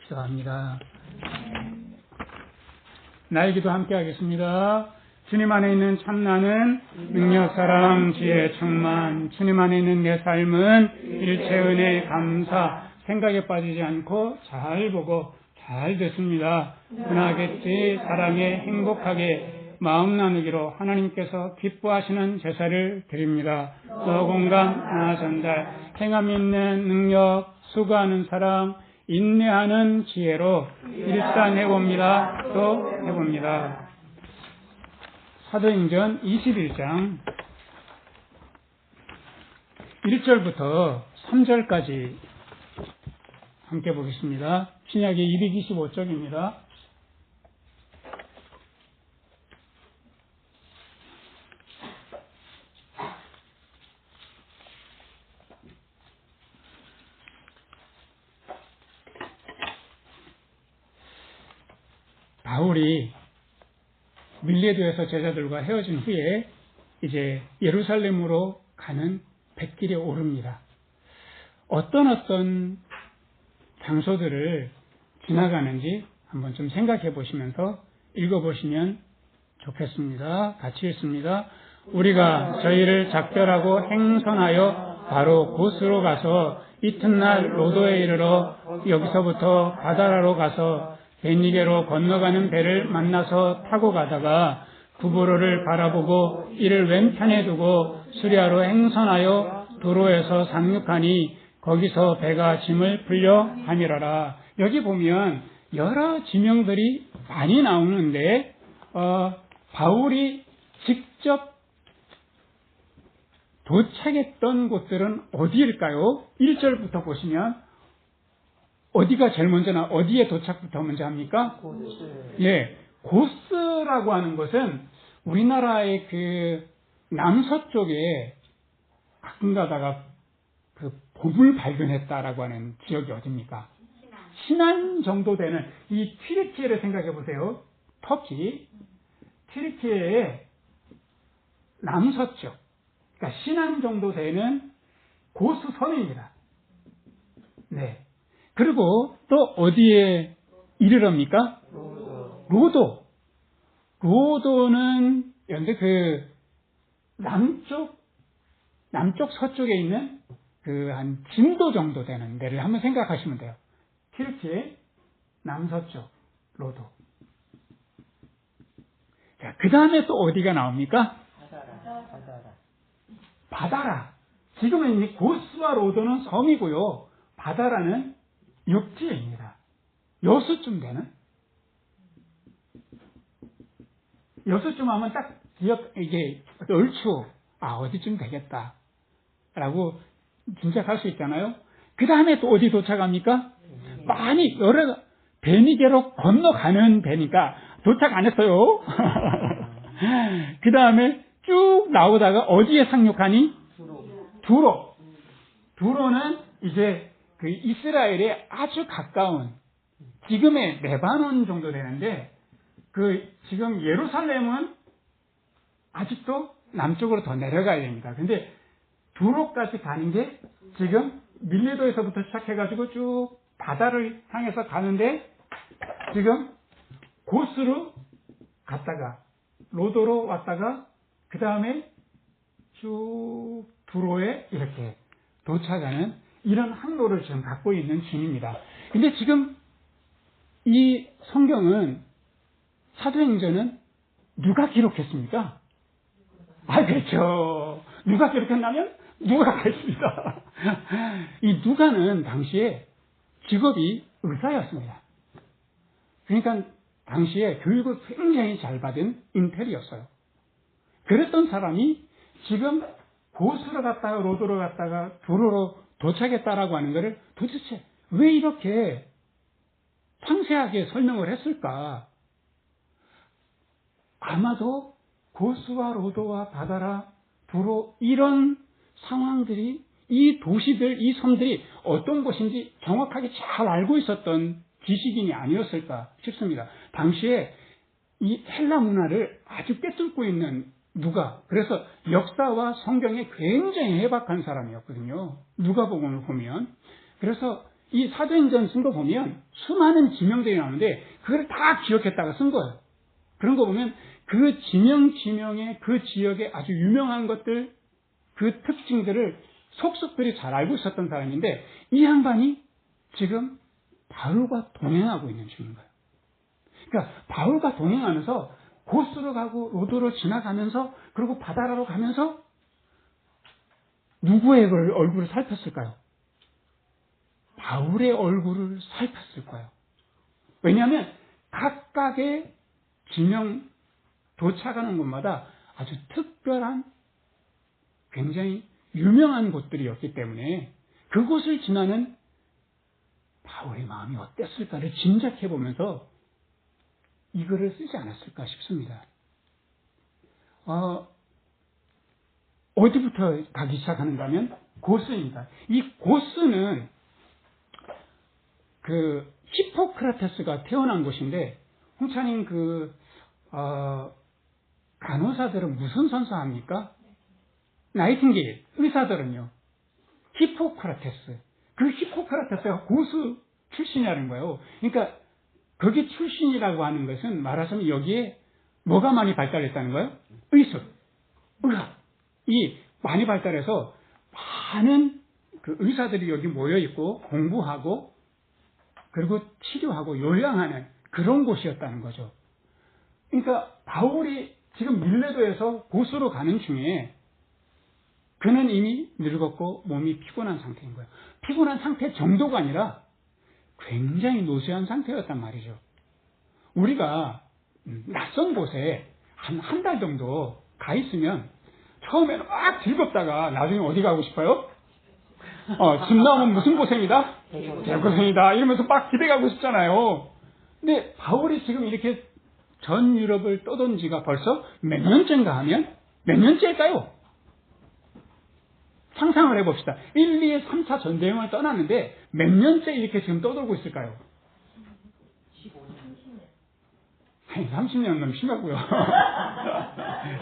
기도합니다. 나의 기도 함께 하겠습니다. 주님 안에 있는 참나는 능력, 사랑, 지혜, 충만. 주님 안에 있는 내 삶은 일체 은혜, 감사, 생각에 빠지지 않고 잘 보고 잘 듣습니다. 흔하겠지, 사랑에 행복하게 마음 나누기로 하나님께서 기뻐하시는 제사를 드립니다. 너 공감, 하나 전달, 행함 있는 능력, 수고하는 사랑, 인내하는 지혜로 일단 해봅니다. 또 해봅니다. 사도행전 21장 1절부터 3절까지 함께 보겠습니다. 신약의 225쪽입니다. 바울이 밀레도에서 제자들과 헤어진 후에 이제 예루살렘으로 가는 뱃길에 오릅니다. 어떤 장소들을 지나가는지 한번 좀 생각해 보시면서 읽어보시면 좋겠습니다. 같이 읽습니다. 우리가 저희를 작별하고 행선하여 바로 곳으로 가서 이튿날 로도에 이르러 여기서부터 바다라로 가서 베니게로 건너가는 배를 만나서 타고 가다가 구브로를 바라보고 이를 왼편에 두고 수리아로 행선하여 도로에서 상륙하니 거기서 배가 짐을 풀려 함이라라. 여기 보면 여러 지명들이 많이 나오는데 바울이 직접 도착했던 곳들은 어디일까요? 1절부터 보시면 어디가 제일 먼저나 어디에 도착부터 먼저 합니까? 고스. 예, 고스라고 하는 것은 우리나라의 그 남서쪽에 가끔 가다가 그 봄을 발견했다라고 하는 지역이 어디입니까? 신안 정도 되는 이 튀르키예를 생각해 보세요. 터키. 튀르키예의 남서쪽. 그러니까 신안 정도 되는 고스 섬입니다. 네. 그리고 또 어디에 이르럽니까? 로도. 로도는 연대 그 남쪽 서쪽에 있는 그 한 진도 정도 되는 데를 한번 생각하시면 돼요. 튀르키예 남서쪽 로도. 자, 그 다음에 또 어디가 나옵니까? 바다라. 지금은 이 고스와 로도는 섬이고요. 바다라는 육지입니다. 여수쯤 되는? 여수쯤 하면 딱 이게 얼추, 어디쯤 되겠다. 라고 짐작할 수 있잖아요. 그 다음에 또 어디 도착합니까? 많이, 베니게로 건너가는 배니까 도착 안 했어요. 그 다음에 쭉 나오다가 어디에 상륙하니? 두로. 두로는 이제 그 이스라엘에 아주 가까운 지금의 레바논 정도 되는데 그 지금 예루살렘은 아직도 남쪽으로 더 내려가야 됩니다. 근데 두로까지 가는 게 지금 밀레도에서부터 시작해가지고 쭉 바다를 향해서 가는데 지금 고스로 갔다가 로도로 왔다가 그 다음에 쭉 두로에 이렇게 도착하는 이런 항로를 지금 갖고 있는 중입니다. 근데 지금 이 성경은 사도행전은 누가 기록했습니까? 그렇죠. 누가 기록했냐면 누가가 있습니다. 이 누가는 당시에 직업이 의사였습니다. 그러니까 당시에 교육을 굉장히 잘 받은 인텔이었어요. 그랬던 사람이 지금 고스로 갔다가 로도로 갔다가 두로로 도착했다라고 하는 것을 도대체 왜 이렇게 상세하게 설명을 했을까? 아마도 고스와 로도와 바다라, 두로 이런 상황들이 이 도시들, 이 섬들이 어떤 곳인지 정확하게 잘 알고 있었던 지식인이 아니었을까 싶습니다. 당시에 이 헬라 문화를 아주 꿰뚫고 있는 누가, 그래서 역사와 성경에 굉장히 해박한 사람이었거든요. 누가복음을 보면. 그래서 이 사도행전 쓴 거 보면 수많은 지명들이 나오는데 그걸 다 기억했다가 쓴 거예요. 그런 거 보면 그 지명의 그 지역의 아주 유명한 것들, 그 특징들을 속속들이 잘 알고 있었던 사람인데 이 양반이 지금 바울과 동행하고 있는 중인 거예요. 그러니까 바울과 동행하면서 고스로 가고 로도로 지나가면서 그리고 바다라로 가면서 누구의 얼굴을 살폈을까요? 바울의 얼굴을 살폈을 거예요. 왜냐하면 각각의 지명 도착하는 곳마다 아주 특별한 굉장히 유명한 곳들이었기 때문에 그곳을 지나는 바울의 마음이 어땠을까를 짐작해 보면서 이 글을 쓰지 않았을까 싶습니다. 어디부터 가기 시작하는가 하면 고스입니다. 이 고스는 그 히포크라테스가 태어난 곳인데 홍차님 간호사들은 무슨 선서합니까? 나이팅게일. 의사들은요. 히포크라테스. 그 히포크라테스가 고스 출신이라는 거예요. 그러니까 거기 출신이라고 하는 것은 말하자면 여기에 뭐가 많이 발달했다는 거예요? 의술, 의학. 이 많이 발달해서 많은 그 의사들이 여기 모여 있고 공부하고 그리고 치료하고 요양하는 그런 곳이었다는 거죠. 그러니까 바울이 지금 밀레도에서 고스로 가는 중에 그는 이미 늙었고 몸이 피곤한 상태인 거예요. 피곤한 상태 정도가 아니라 굉장히 노쇠한 상태였단 말이죠. 우리가 낯선 곳에 한 달 정도 가 있으면 처음에는 막 즐겁다가 나중에 어디 가고 싶어요? 집 나오면 무슨 고생이다? 개고생이다. 이러면서 막 집에 가고 싶잖아요. 근데 바울이 지금 이렇게 전 유럽을 떠돈 지가 벌써 몇 년째인가 하면 몇 년째일까요? 상상을 해봅시다. 1, 2, 3차 전쟁을 떠났는데 몇 년째 이렇게 지금 떠돌고 있을까요? 30년 너무 심하고요.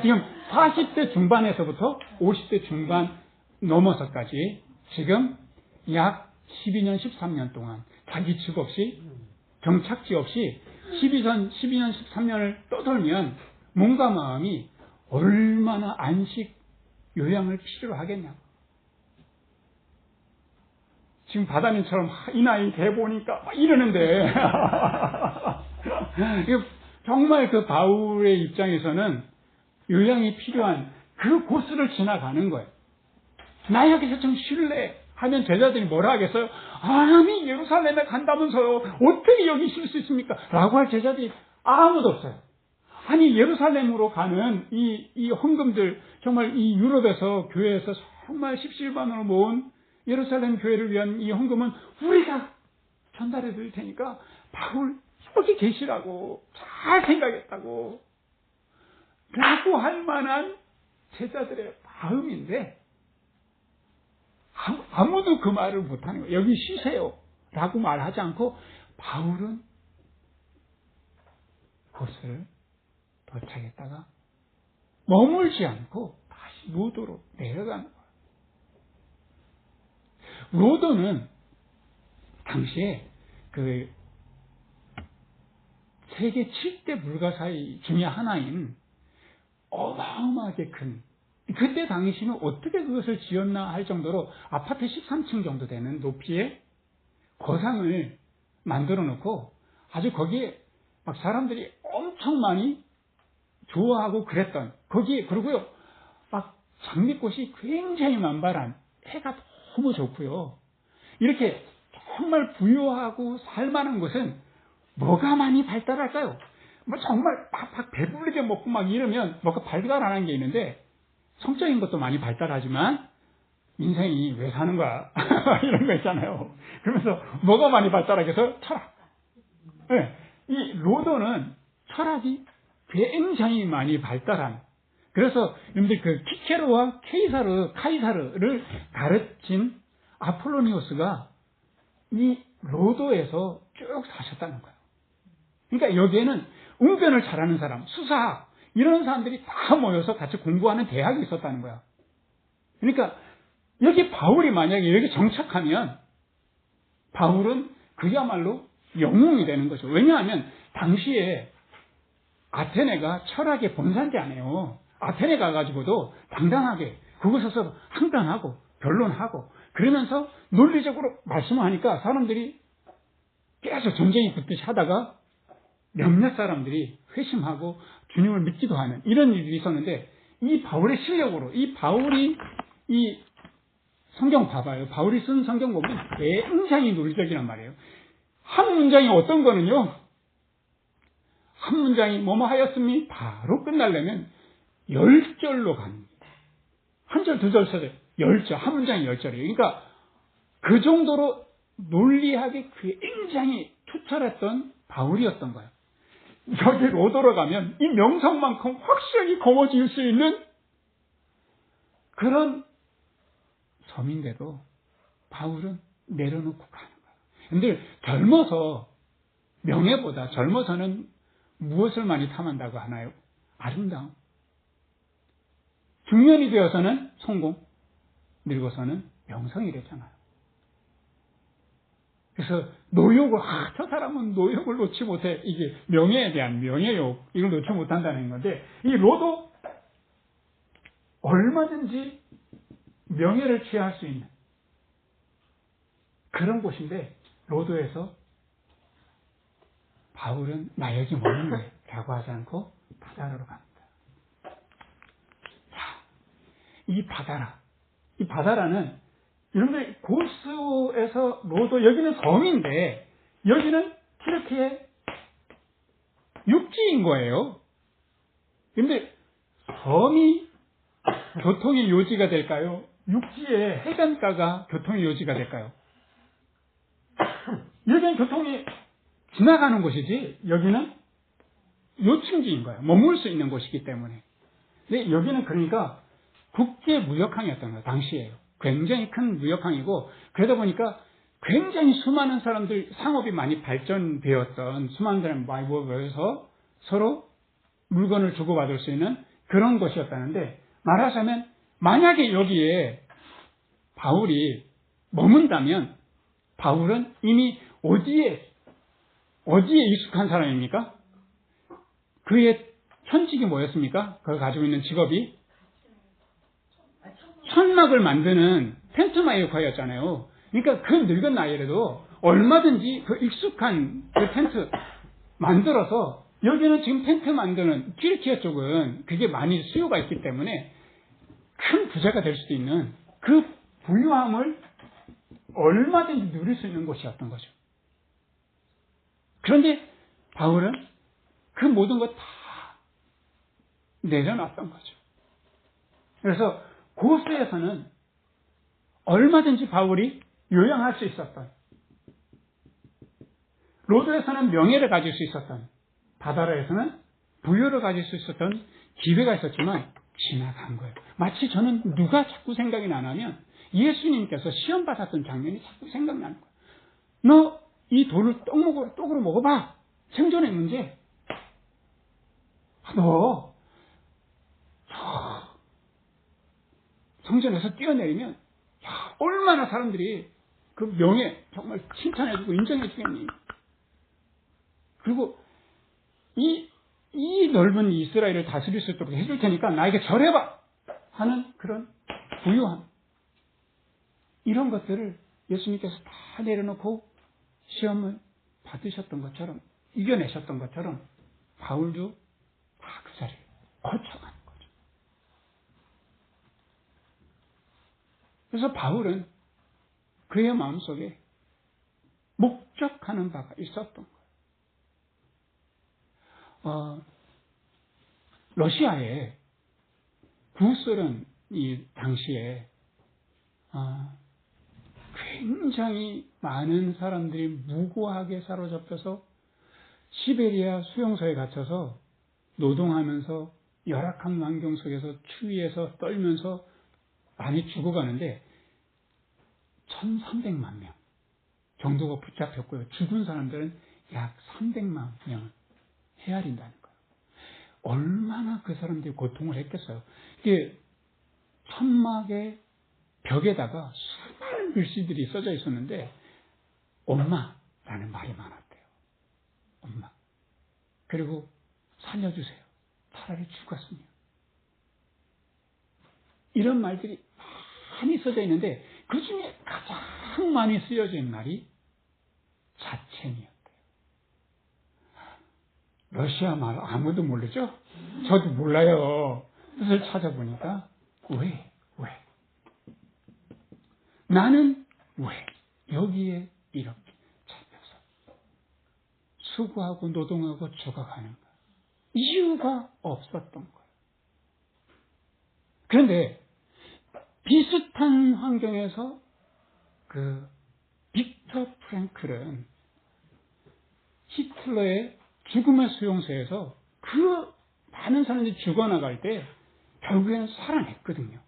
지금 40대 중반에서부터 50대 중반 넘어서까지 지금 약 12년, 13년 동안 자기 집 없이 정착지 없이 12년, 13년을 떠돌면 몸과 마음이 얼마나 안식, 요양을 필요로 하겠냐. 지금 바다님처럼 이 나이 돼 보니까 이러는데 정말 그 바울의 입장에서는 요양이 필요한 그 코스를 지나가는 거예요. 나 여기서 좀 쉴래 하면 제자들이 뭐라 하겠어요? 아니 예루살렘에 간다면서요. 어떻게 여기 쉴 수 있습니까? 라고 할 제자들이 아무도 없어요. 아니 예루살렘으로 가는 이 헌금들 정말 이 유럽에서 교회에서 정말 십시일반으로 모은 예루살렘 교회를 위한 이 헌금은 우리가 전달해 드릴 테니까 바울 여기 계시라고 잘 생각했다고 라고 할 만한 제자들의 마음인데 아무도 그 말을 못하는 거예요. 여기 쉬세요 라고 말하지 않고 바울은 곳을 도착했다가 머물지 않고 다시 로도로 내려가는 거예요. 로도는 당시에 그 세계 7대 불가사의 중에 하나인 어마어마하게 큰, 그때 당시는 어떻게 그것을 지었나 할 정도로 아파트 13층 정도 되는 높이의 거상을 만들어 놓고 아주 거기에 막 사람들이 엄청 많이 좋아하고 그랬던, 거기에, 그리고요, 막 장미꽃이 굉장히 만발한, 해가 너무 좋고요. 이렇게 정말 부유하고 살만한 곳은 뭐가 많이 발달할까요? 뭐 정말 막 배부르게 먹고 막 이러면 뭐가 발달 안 한 게 있는데 성적인 것도 많이 발달하지만 인생이 왜 사는 거야? 이런 거 있잖아요. 그러면서 뭐가 많이 발달하겠어요? 철학. 네. 이 로도는 철학이 굉장히 많이 발달한, 그래서 여러분들 그 키케로와 카이사르를 가르친 아폴로니오스가 이 로도에서 쭉 사셨다는 거예요. 그러니까 여기에는 웅변을 잘하는 사람, 수사학 이런 사람들이 다 모여서 같이 공부하는 대학이 있었다는 거야. 그러니까 여기 바울이 만약에 여기 정착하면 바울은 그야말로 영웅이 되는 거죠. 왜냐하면 당시에 아테네가 철학의 본산지 아니에요. 아테네 가가지고도 당당하게 그곳에서 항변하고 변론하고 그러면서 논리적으로 말씀하니까 사람들이 계속 전쟁이 붙듯이 하다가 몇몇 사람들이 회심하고 주님을 믿기도 하는 이런 일이 있었는데 이 바울의 실력으로 이 바울이 이 성경 봐봐요. 바울이 쓴 성경 보면 굉장히 논리적이란 말이에요. 한 문장이 어떤 거는요. 한 문장이 뭐뭐 하였음이 바로 끝나려면 10절로 갑니다. 한 절, 두 절, 세 절, 10절. 한 문장이 10절이에요. 그러니까 그 정도로 논리학이 굉장히 투철했던 바울이었던 거예요. 여기 로도로 가면 이 명성만큼 확실하게 거머쥘 수 있는 그런 섬인데도 바울은 내려놓고 가는 거예요. 근데 젊어서 명예보다 젊어서는 무엇을 많이 탐한다고 하나요? 아름다움. 중년이 되어서는 성공, 늙어서는 명성이랬잖아요. 그래서 노욕을, 저 사람은 노욕을 놓지 못해. 이게 명예에 대한 명예욕, 이걸 놓지 못한다는 건데, 이 로도 얼마든지 명예를 취할 수 있는 그런 곳인데, 로도에서 바울은 나 여기 머물래 라고 하지 않고 바다로 갑니다. 자, 이 바다라는 여러분들 고스에서 로도 여기는 섬인데 여기는 튀르키예 육지인 거예요. 그런데 섬이 교통의 요지가 될까요? 육지의 해변가가 교통의 요지가 될까요? 여기는 교통이 지나가는 곳이지 여기는 요충지인 거예요. 머물 수 있는 곳이기 때문에. 근데 여기는 그러니까 국제 무역항이었던 거예요. 당시에요. 굉장히 큰 무역항이고 그러다 보니까 굉장히 수많은 사람들 상업이 많이 발전되었던 수많은 사람이 많이 모여서 서로 물건을 주고받을 수 있는 그런 곳이었다는데 말하자면 만약에 여기에 바울이 머문다면 바울은 이미 어디에 익숙한 사람입니까? 그의 천직이 뭐였습니까? 그가 가지고 있는 직업이 천막을 만드는 텐트마이어였잖아요. 그러니까 그 늙은 나이에도 얼마든지 그 익숙한 그 텐트 만들어서 여기는 지금 텐트 만드는 튀르키예 쪽은 그게 많이 수요가 있기 때문에 큰 부자가 될 수도 있는 그 부유함을 얼마든지 누릴 수 있는 곳이었던 거죠. 그런데 바울은 그 모든 것 다 내려놨던 거죠. 그래서 고스에서는 얼마든지 바울이 요양할 수 있었던, 로드에서는 명예를 가질 수 있었던, 바다라에서는 부여를 가질 수 있었던 기회가 있었지만 지나간 거예요. 마치 저는 누가 자꾸 생각이 나냐면 예수님께서 시험 받았던 장면이 자꾸 생각나는 거예요. 너 이 돌을 떡으로 먹어봐. 생존의 문제. 너 성전에서 뛰어내리면 얼마나 사람들이 그 명예 정말 칭찬해주고 인정해주겠니. 그리고 이 넓은 이스라엘을 다스릴 수 있도록 해줄 테니까 나에게 절해봐 하는 그런 부유함, 이런 것들을 예수님께서 다 내려놓고 시험을 받으셨던 것처럼, 이겨내셨던 것처럼 바울도 다 그 자리를 거쳐가는 거죠. 그래서 바울은 그의 마음속에 목적하는 바가 있었던 거예요. 러시아에 구소련 이 당시에 굉장히 많은 사람들이 무고하게 사로잡혀서 시베리아 수용소에 갇혀서 노동하면서 열악한 환경 속에서 추위에서 떨면서 많이 죽어가는데 1,300만 명 정도가 붙잡혔고요. 죽은 사람들은 약 300만 명을 헤아린다는 거예요. 얼마나 그 사람들이 고통을 했겠어요. 이게 천막의 벽에다가 수많은 글씨들이 써져 있었는데 엄마라는 말이 많았대요. 엄마. 그리고 살려주세요. 차라리 죽었으면. 이런 말들이 많이 써져 있는데 그 중에 가장 많이 쓰여져 있는 말이 자첸이었대요. 러시아 말 아무도 모르죠? 저도 몰라요. 뜻을 찾아보니까 왜? 나는 왜 여기에 이렇게 잡혀서 수고하고 노동하고 죽어가는가? 이유가 없었던 거예요. 그런데 비슷한 환경에서 그 빅터 프랭클은 히틀러의 죽음의 수용소에서 그 많은 사람들이 죽어나갈 때 결국에는 살아냈거든요.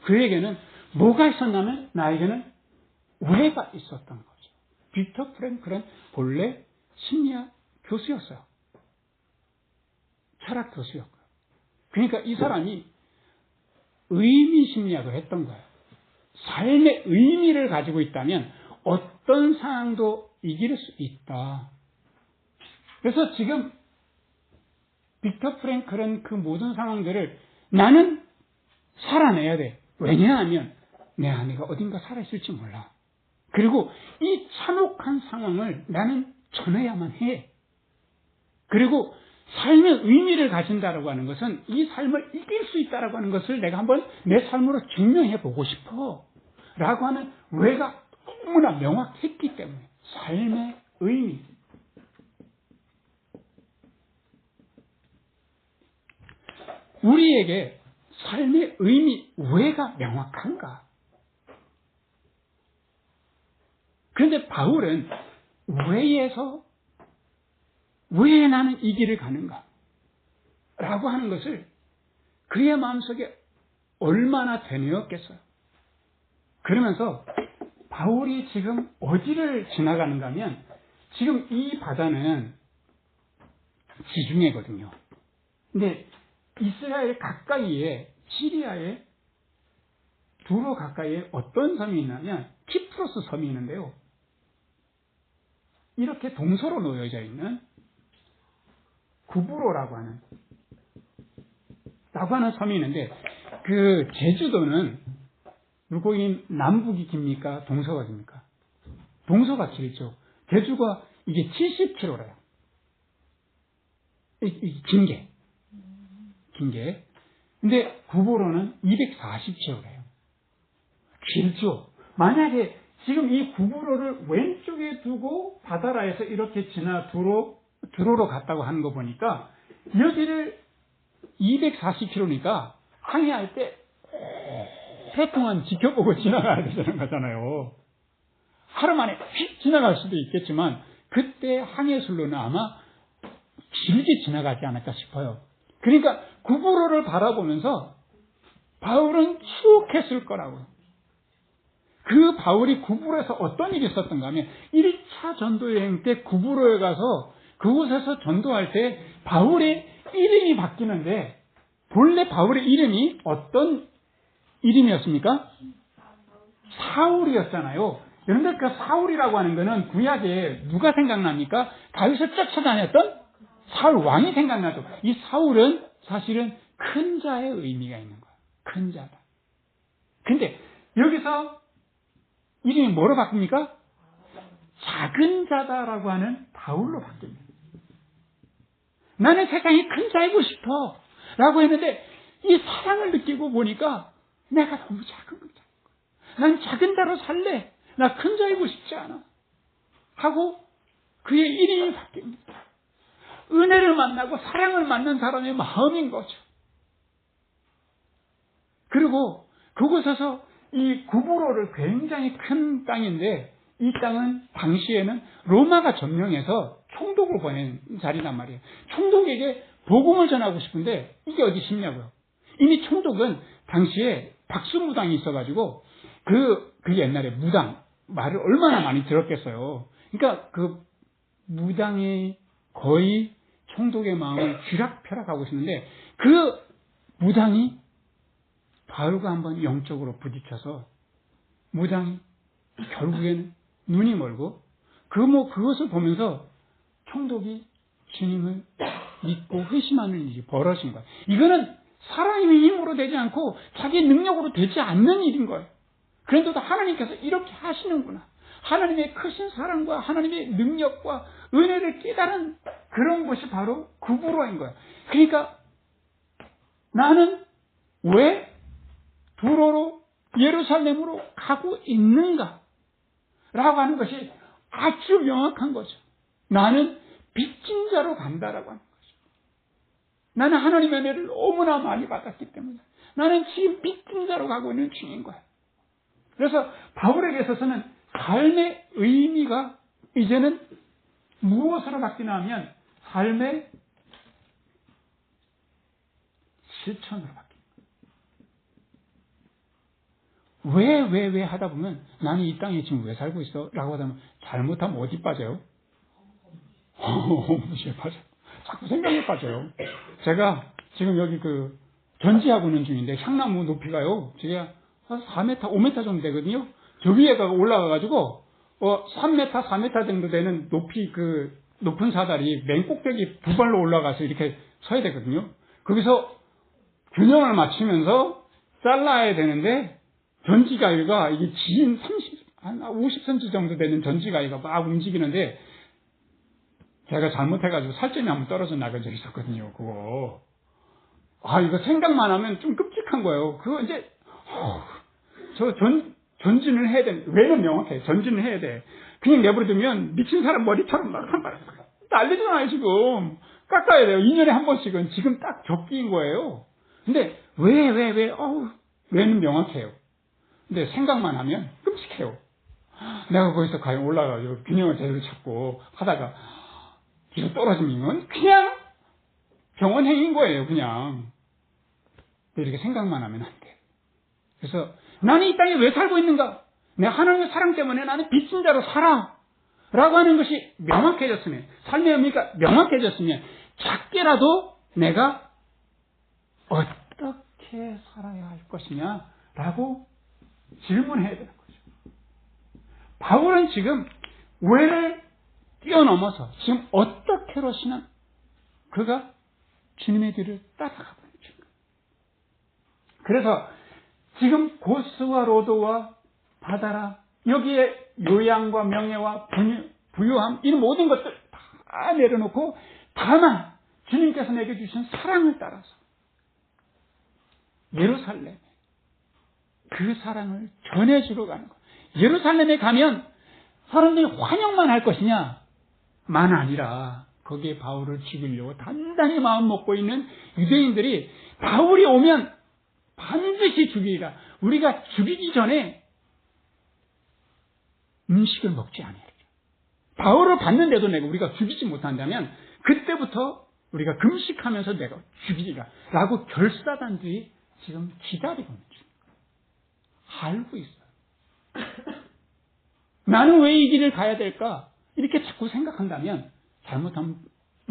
그에게는 뭐가 있었냐면 나에게는 왜가 있었던 거죠. 빅터 프랭클은 본래 심리학 교수였어요. 철학 교수였고요. 그러니까 이 사람이 의미 심리학을 했던 거예요. 삶의 의미를 가지고 있다면 어떤 상황도 이길 수 있다. 그래서 지금 빅터 프랭클은 그 모든 상황들을 나는 살아내야 돼. 왜냐하면 내 아내가 어딘가 살아있을지 몰라. 그리고 이 참혹한 상황을 나는 전해야만 해. 그리고 삶의 의미를 가진다라고 하는 것은 이 삶을 이길 수 있다라고 하는 것을 내가 한번 내 삶으로 증명해 보고 싶어. 라고 하는 왜가 너무나 명확했기 때문에 삶의 의미. 우리에게 삶의 의미, 왜가 명확한가? 그런데 바울은 왜에서 왜 나는 이 길을 가는가? 라고 하는 것을 그의 마음속에 얼마나 되뇌었겠어요. 그러면서 바울이 지금 어디를 지나가는가 하면 지금 이 바다는 지중해거든요. 근데 이스라엘 가까이에 시리아의 두로 가까이에 어떤 섬이 있냐면 키프로스 섬이 있는데요. 이렇게 동서로 놓여져 있는 구브로라고 하는 섬이 있는데 그 제주도는 물고기 남북이 깁니까? 동서가 깁니까? 동서가 길죠. 제주가 이게 70km래요. 긴 게. 근데 구브로는 240km래요. 길죠. 만약에 지금 이 구브로를 왼쪽에 두고 바다라에서 이렇게 지나 두로로 갔다고 하는 거 보니까 여기를 240km니까 항해할 때 오랫동안 지켜보고 지나가야 되는 거잖아요. 하루 만에 휙 지나갈 수도 있겠지만 그때 항해술로는 아마 길게 지나가지 않을까 싶어요. 그러니까 구브로를 바라보면서 바울은 추억했을 거라고요. 그 바울이 구브로에서 어떤 일이 있었던가 하면 1차 전도여행 때 구브로에 가서 그곳에서 전도할 때 바울의 이름이 바뀌는데 본래 바울의 이름이 어떤 이름이었습니까? 사울이었잖아요. 그런데 그 사울이라고 하는 것은 구약에 누가 생각납니까? 다윗을 쫓아다녔던 사울 왕이 생각나죠. 이 사울은 사실은 큰 자의 의미가 있는 거예요. 큰 자다. 근데 여기서 이름이 뭐로 바뀝니까? 작은 자다라고 하는 바울로 바뀝니다. 나는 세상에 큰 자이고 싶어 라고 했는데 이 사랑을 느끼고 보니까 내가 너무 작은 거야. 난 작은 자로 살래. 나 큰 자이고 싶지 않아. 하고 그의 이름이 바뀝니다. 은혜를 만나고 사랑을 만난 사람의 마음인 거죠. 그리고 그곳에서 이 구브로를 굉장히 큰 땅인데 이 땅은 당시에는 로마가 점령해서 총독을 보낸 자리란 말이에요. 총독에게 복음을 전하고 싶은데 이게 어디 쉽냐고요. 이미 총독은 당시에 박수무당이 있어가지고 그 옛날에 무당 말을 얼마나 많이 들었겠어요. 그러니까 그 무당이 거의 총독의 마음을 쥐락펴락하고 있었는데 그 무당이 바울과 한번 영적으로 부딪혀서 무당이 결국에는 눈이 멀고 그것을 보면서 총독이 주님을 믿고 회심하는 일이 벌어진 거예요. 이거는 사람의 힘으로 되지 않고 자기 능력으로 되지 않는 일인 거예요. 그런데도 하나님께서 이렇게 하시는구나. 하나님의 크신 사랑과 하나님의 능력과 은혜를 깨달은 그런 것이 바로 그 불화인 거예요. 그러니까 나는 왜 두로로 예루살렘으로 가고 있는가? 라고 하는 것이 아주 명확한 거죠. 나는 빚진 자로 간다라고 하는 거죠. 나는 하나님의 은혜를 너무나 많이 받았기 때문에 나는 지금 빚진 자로 가고 있는 중인 거예요. 그래서 바울에게 있어서는 삶의 의미가 이제는 무엇으로 바뀌나 하면 삶의 실천으로 바뀝니다. 왜 하다 보면 나는 이 땅에 지금 왜 살고 있어? 라고 하다 보면 잘못하면 어디 빠져요? 무시에 빠져요. 자꾸 생각에 빠져요. 제가 지금 여기 전지하고 있는 중인데 향나무 높이가요. 제가 한 4m, 5m 정도 되거든요. 저 위에가 올라가가지고 3m, 4m 정도 되는 높이 높은 사다리 맨 꼭대기 두 발로 올라가서 이렇게 서야 되거든요. 거기서 균형을 맞추면서 잘라야 되는데 전지가위가 이게 긴 한 50cm 정도 되는 전지가위가 막 움직이는데 제가 잘못해가지고 살점이 한번 떨어져 나간 적이 있었거든요. 그거. 이거 생각만 하면 좀 끔찍한 거예요. 그거 이제 전진을 해야 돼. 왜는 명확해. 전진을 해야 돼. 그냥 내버려두면 미친 사람 머리처럼 막 난리잖아요, 지금. 깎아야 돼요. 2년에 한 번씩은. 지금 딱 적기인 거예요. 근데 왜는 명확해요. 근데 생각만 하면 끔찍해요. 내가 거기서 과연 올라가서 균형을 제대로 잡고 하다가 뒤로 떨어지면 그냥 병원행인 거예요, 그냥. 이렇게 생각만 하면 안 돼. 그래서 나는 이 땅에 왜 살고 있는가? 내 하나님의 사랑 때문에 나는 빚진 자로 살아. 라고 하는 것이 명확해졌으면, 삶의 의미가 명확해졌으면, 작게라도 내가 어떻게 살아야 할 것이냐? 라고 질문해야 되는 거죠. 바울은 지금 왜를 뛰어넘어서 지금 어떻게로시는 그가 주님의 뒤를 따라가고 있는 거예요. 그래서 지금 고스와 로도와 바다라 여기에 요양과 명예와 부유함 이 모든 것들 다 내려놓고 다만 주님께서 내게 주신 사랑을 따라서 예루살렘에 그 사랑을 전해주러 가는 거예요. 예루살렘에 가면 사람들이 환영만 할 것이냐? 만 아니라 거기에 바울을 죽이려고 단단히 마음 먹고 있는 유대인들이 바울이 오면 반드시 죽이리라. 우리가 죽이기 전에 음식을 먹지 아니하리라. 바울을 봤는데도 내가 우리가 죽이지 못한다면 그때부터 우리가 금식하면서 내가 죽이리라. 라고 결사단들이 지금 기다리고 있는 중입니다. 알고 있어요. 나는 왜 이 길을 가야 될까? 이렇게 자꾸 생각한다면 잘못하면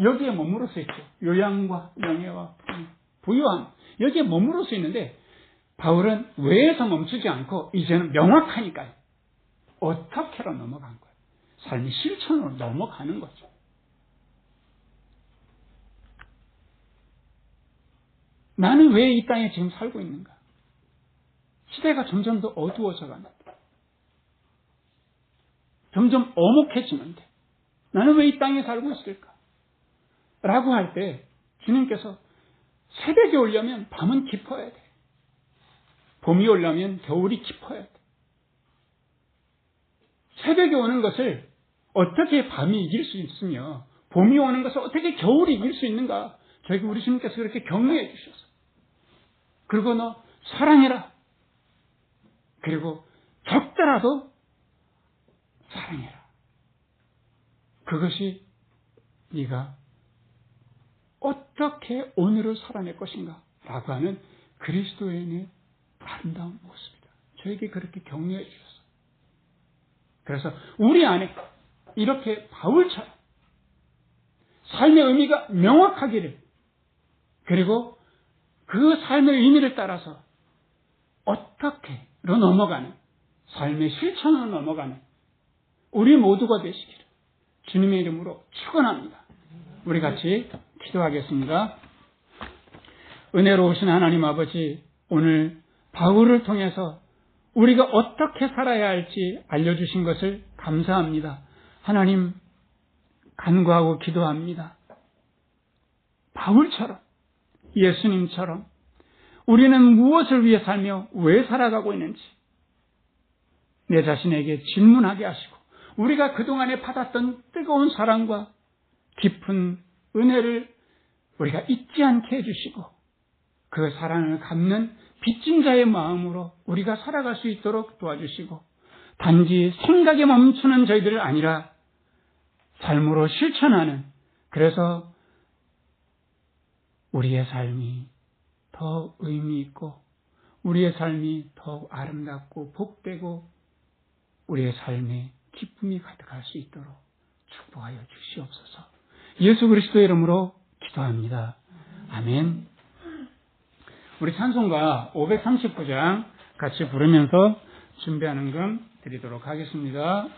여기에 머무를 수 있죠. 요양과 명예와 부유함 여기에 머무를 수 있는데 바울은 왜에서 멈추지 않고 이제는 명확하니까요. 어떻게로 넘어간 거예요. 삶의 실천으로 넘어가는 거죠. 나는 왜 이 땅에 지금 살고 있는가? 시대가 점점 더 어두워져 가는데 점점 어목해지는데 나는 왜 이 땅에 살고 있을까? 라고 할 때 주님께서 새벽이 오려면 밤은 깊어야 돼. 봄이 오려면 겨울이 깊어야 돼. 새벽이 오는 것을 어떻게 밤이 이길 수 있으며 봄이 오는 것을 어떻게 겨울이 이길 수 있는가? 저에게 우리 주님께서 그렇게 격려해 주셔서 그리고 너 사랑해라. 그리고 적더라도 사랑해라. 그것이 네가 어떻게 오늘을 살아낼 것인가 라고 하는 그리스도인의 아름다운 모습이다. 저에게 그렇게 격려해 주셨어. 그래서 우리 안에 이렇게 바울처럼 삶의 의미가 명확하기를 그리고 그 삶의 의미를 따라서 어떻게로 넘어가는 삶의 실천으로 넘어가는 우리 모두가 되시기를 주님의 이름으로 축원합니다. 우리 같이 기도하겠습니다. 은혜로우신 하나님 아버지, 오늘 바울을 통해서 우리가 어떻게 살아야 할지 알려주신 것을 감사합니다. 하나님, 간구하고 기도합니다. 바울처럼, 예수님처럼 우리는 무엇을 위해 살며 왜 살아가고 있는지 내 자신에게 질문하게 하시고, 우리가 그동안에 받았던 뜨거운 사랑과 깊은 은혜를 우리가 잊지 않게 해주시고, 그 사랑을 갚는 빚진 자의 마음으로 우리가 살아갈 수 있도록 도와주시고, 단지 생각에 멈추는 저희들 아니라 삶으로 실천하는, 그래서 우리의 삶이 더 의미 있고 우리의 삶이 더욱 아름답고 복되고 우리의 삶에 기쁨이 가득할 수 있도록 축복하여 주시옵소서. 예수 그리스도의 이름으로 기도합니다. 아멘. 우리 찬송가 539장 같이 부르면서 준비하는 금 드리도록 하겠습니다.